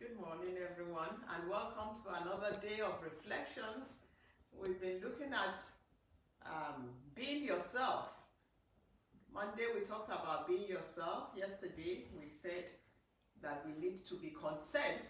Good morning, everyone, and welcome to another day of reflections. We've been looking at being yourself. Monday, we talked about being yourself. Yesterday, we said that we need to be content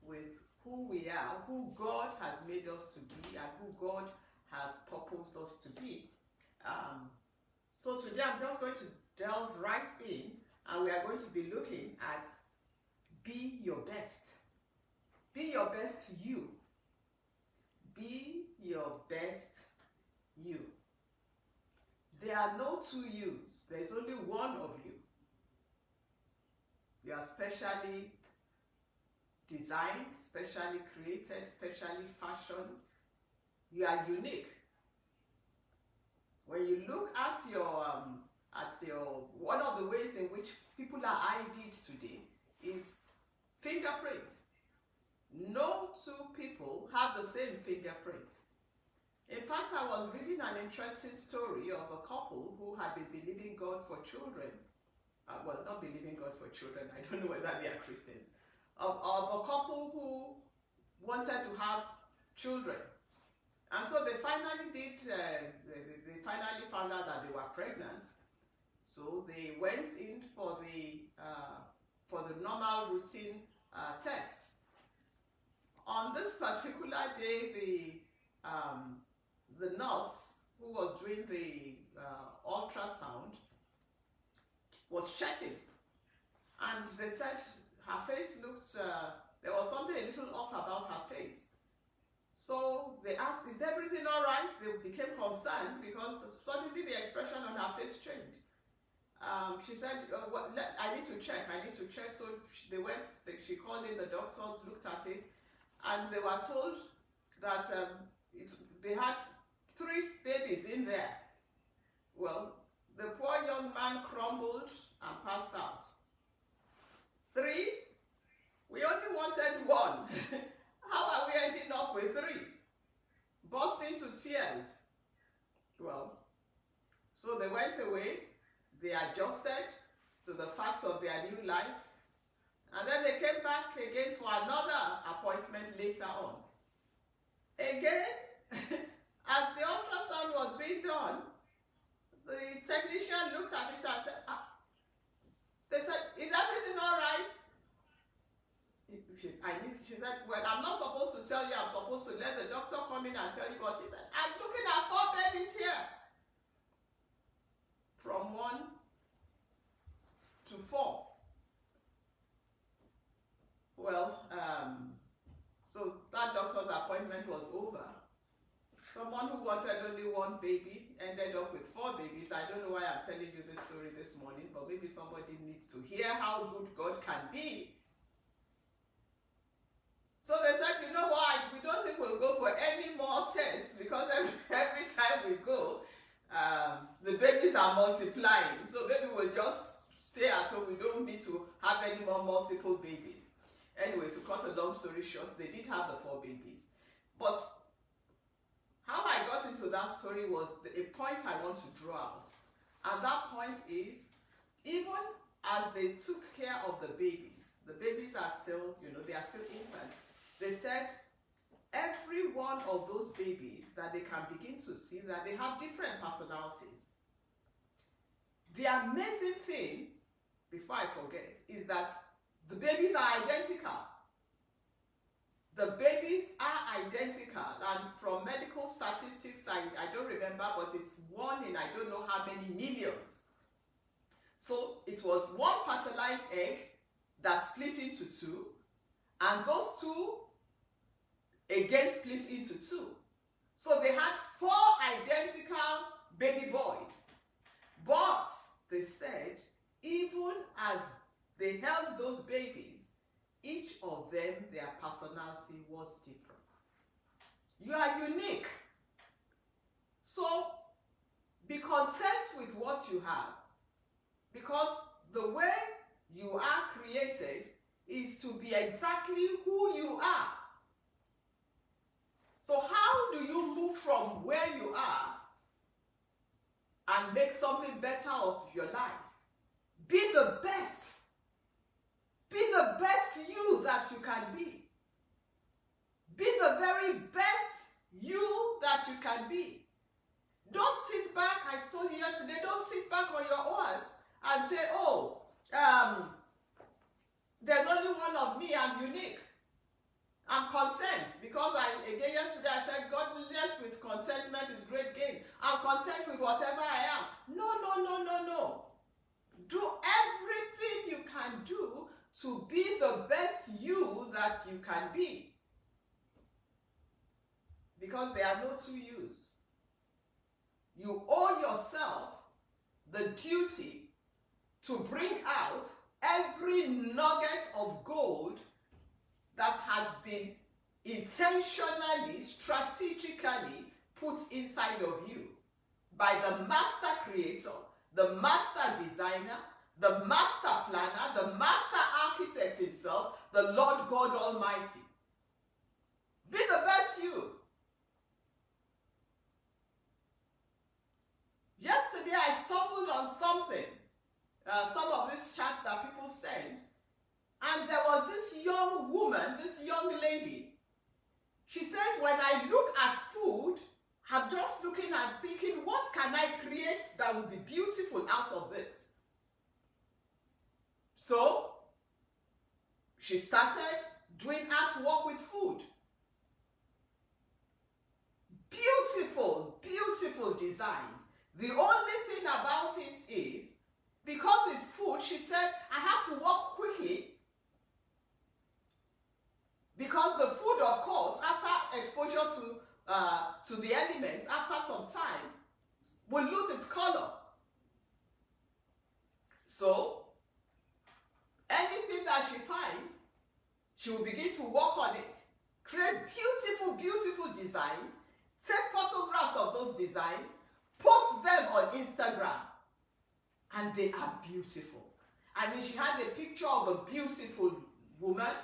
with who we are, who God has made us to be, and who God has purposed us to be. So today, I'm just going to delve right in, and we are going to be looking at be your best. Be your best you. Be your best you. There are no two yous. There is only one of you. You are specially designed, specially created, specially fashioned. You are unique. When you look at your one of the ways in which people are ID'd today is fingerprint. No two people have the same fingerprint. In fact, I was reading an interesting story of a couple who had been believing God for children. Well, not believing God for children. I don't know whether they are Christians. Of a couple who wanted to have children. And so they finally they finally found out that they were pregnant. So they went in for the normal routine tests. On this particular day, the nurse who was doing the ultrasound was checking, and they said her face looked, there was something a little off about her face. So they asked, is everything all right? They became concerned because suddenly the expression on her face changed. She said, I need to check. So she called in the doctor, looked at it, and they were told that they had 3 babies in there. Well, the poor young man crumbled and passed out. 3? We only wanted 1. How are we ending up with 3? Burst into tears. Well, so they went away. They adjusted to the fact of their new life. And then they came back again for another appointment later on. Again, as the ultrasound was being done, the technician looked at it and said, they said, is everything all right? She said, well, I'm not supposed to tell you, I'm supposed to let the doctor come in and tell you, but he said, I'm looking at 4 babies here. From 1 to 4. Well, so that doctor's appointment was over. Someone who wanted only 1 baby ended up with 4 babies. I don't know why I'm telling you this story this morning, but maybe somebody needs to hear how good God can be. So they said, you know what, we don't think we'll go for any more tests because every time we go, the babies are multiplying. So maybe we'll just stay at home. We don't need to have any more multiple babies. Anyway, to cut a long story short, they did have the 4 babies. But how I got into that story was a point I want to draw out. And that point is, even as they took care of the babies are still, they are still infants. They said every one of those babies that they can begin to see that they have different personalities. The amazing thing, before I forget, is that the babies are identical. The babies are identical, and from medical statistics, I don't remember, but it's 1 in I don't know how many millions. So it was 1 fertilized egg that split into 2, and those 2 again split into 2. So they had 4 identical baby boys. But they said, even as they held those babies, each of them, their personality was different. You are unique. So be content with what you have, because the way you are created is to be exactly who you are. So how do you move from where you are and make something better of your life? Be the best. Be the best you that that you can be. Be the very best you that you can be. Don't sit back, I told you yesterday, don't sit back on your oars and say, oh, there's only one of me, I'm unique. I'm content, because again yesterday I said godliness with contentment is great gain. I'm content with whatever I am. No, no, no, no, no. Do everything you can do to be the best you that you can be. Because there are no two yous. You owe yourself the duty to bring out every nugget of gold that has been intentionally, strategically put inside of you by the master creator, the master designer, the master planner, the master architect himself, the Lord God Almighty. Be the best you. Yesterday I stumbled on something, some of these chats that people send, and there was this young woman, this young lady. She says, when I look at food, I'm just looking and thinking, what can I create that will be beautiful out of this? So, she started doing artwork with food. Beautiful, beautiful designs. The only thing about it is, because it's food, she said, I have to work quickly, because the food, of course, after exposure to the elements, after some time, will lose its color. So, anything that she finds, she will begin to work on it, create beautiful, beautiful designs, take photographs of those designs, post them on Instagram, and they are beautiful. I mean, she had a picture of a beautiful woman.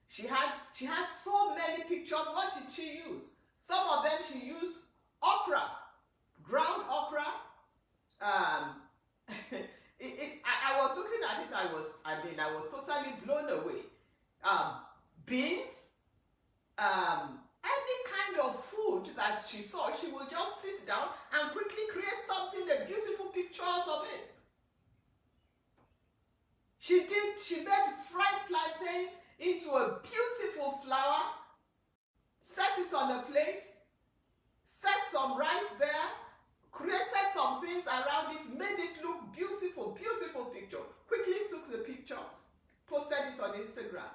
She had so many pictures. What did she use? Some of them she used okra, ground okra. I was looking at it. I was totally blown away. Beans, any kind of food that she saw, she will just sit down and quickly create something, a beautiful picture out of it. She made fried plantains into a beautiful flour, set it on a plate, set some rice there, created some things around it, made it look beautiful, beautiful picture. Quickly took the picture, posted it on Instagram.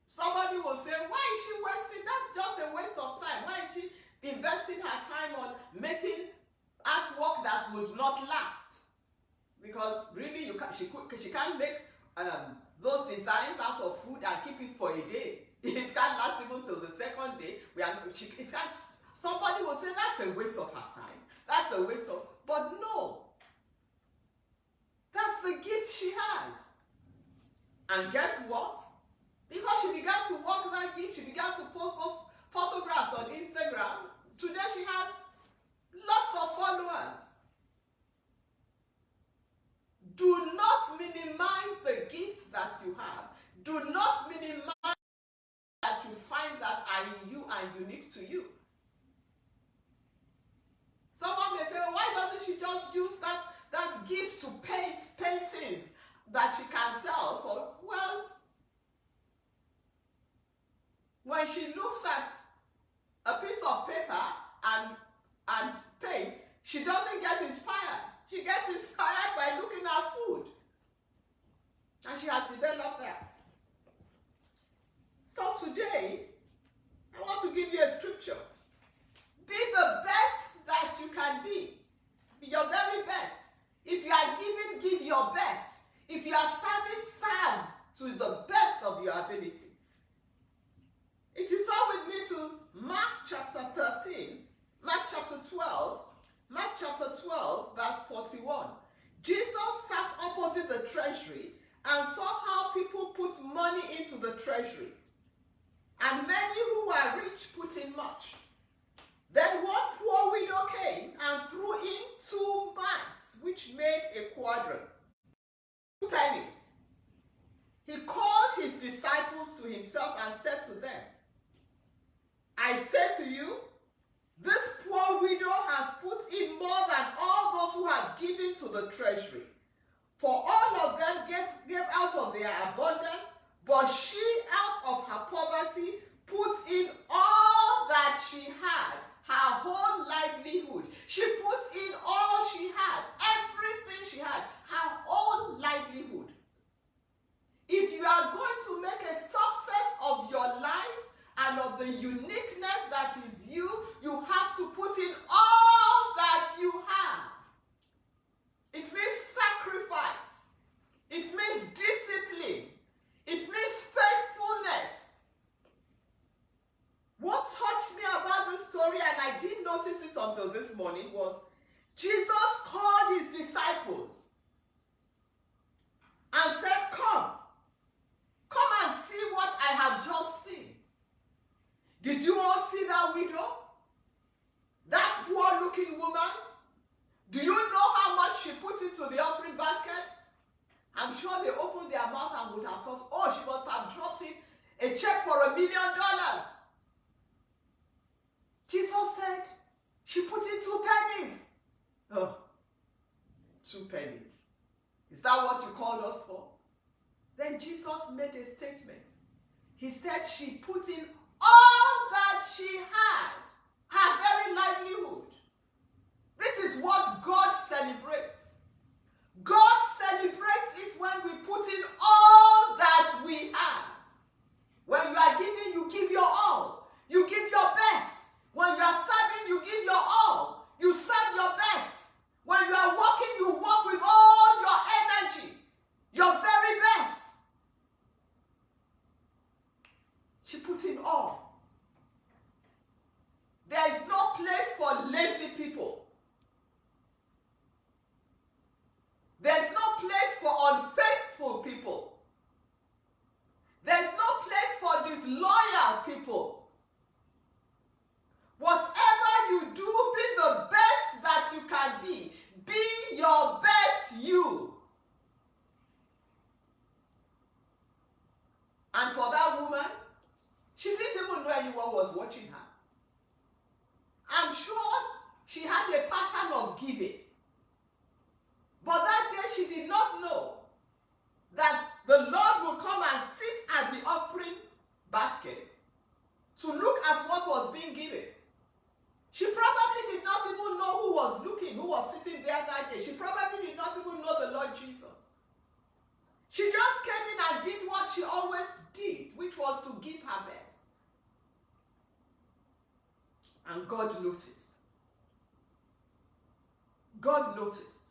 Somebody will say, why is she wasting? That's just a waste of time. Why is she investing her time on making artwork that would not last? Because really, she can't make those designs out of food and keep it for a day. It can't last even till the second day. Somebody will say that's a waste of her time. That's a waste of, but no. That's the gift she has. And guess what? Because she began to work that gift, she began to post photographs on Instagram. Today she has lots of followers. Do not minimize the gifts that you have. Do not minimize that you find that are in you and unique to you. Someone may say, well, why doesn't she just use that gift to paint paintings that she can sell for? Well, when she looks at a piece of paper and paint, she doesn't get inspired. She gets inspired by looking at food. And she has developed that. So today, I want to give you a scripture. Be the best that you can be. Be your very best. If you are giving, give your best. If you are serving, serve to the best of your ability. If you turn with me to Mark chapter 13, Mark chapter 12, Mark chapter 12, verse 41. Jesus sat opposite the treasury and saw how people put money into the treasury. And many who were rich put in much. Then one poor widow came and threw in 2 mites, which made a quadrant. 2 pennies. He called disciples to himself and said to them, I say to you, this poor widow has put in more than all those who have given to the treasury. For all of them gave out of their abundance, but she out of her poverty put in all that she had, her whole livelihood. She put in all she had, everything she had, her whole livelihood. If you are going to make a success of your life and of the uniqueness that is you, you have to put in all that you have. It means sacrifice. It means discipline. It means faithfulness. What touched me about this story, and I didn't notice it until this morning, was Jesus called his disciples and said, come and see what I have just seen. Did you all see that widow? That poor-looking woman? Do you know how much she put into the offering basket? I'm sure they opened their mouth and would have thought, oh, she must have dropped in a check for $1 million. Jesus said, she put in 2 pennies. Oh, 2 pennies. Is that what you called us for? Then Jesus made a statement. He said she put in all that she had, her very livelihood. This is what God celebrates. God celebrates it when we put in all that we have. When you are giving, you give your all. You give your best. When you are serving, you give your all. You serve your best. When you are working, you work with all your energy, your very best. She put in all. There is no place for lazy people. There's no place for unfaithful people. There's no place for disloyal people. Whatever you do, be the best that you can be. Be your best you. And for that woman, she didn't even know anyone was watching her. I'm sure she had a pattern of giving. But that day she did not know that the Lord would come and sit at the offering basket to look at what was being given. She probably did not even know who was looking, who was sitting there that day. She probably did not even know the Lord Jesus. She just came in and did what she always did, which was to give her best. And God noticed. God noticed.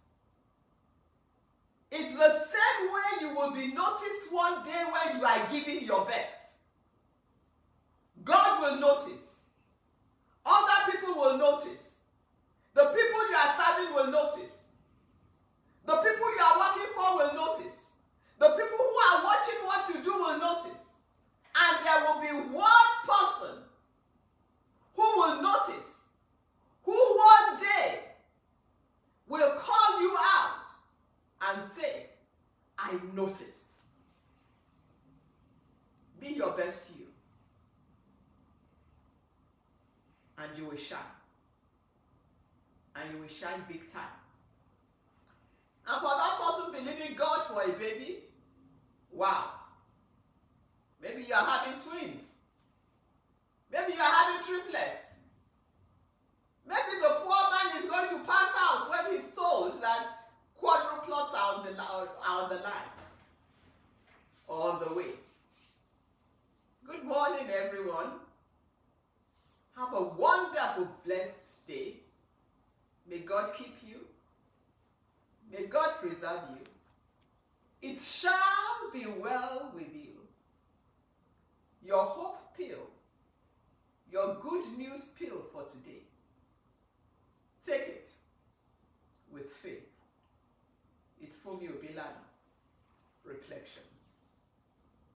It's the same way you will be noticed one day when you are giving your best. God will notice. Other people will notice. The people you are serving will notice. The people you are working for will notice. The people who are watching what you do will notice. And there will be one person who will notice, who one day will call you out and say, I noticed. Be your best you. And you will shine. And you will shine big time. And for that person believing God for a baby, wow. Maybe you are having twins. Maybe you are having triplets. Maybe the poor man is going to pass out when he's told that quadruplets are on the line or on the way. Good morning, everyone. Have a wonderful, blessed day. May God keep you. May God preserve you. It shall be well with you. Your hope pill, your good news pill for today. Take it with faith. It's Funmi Obilana. Reflection.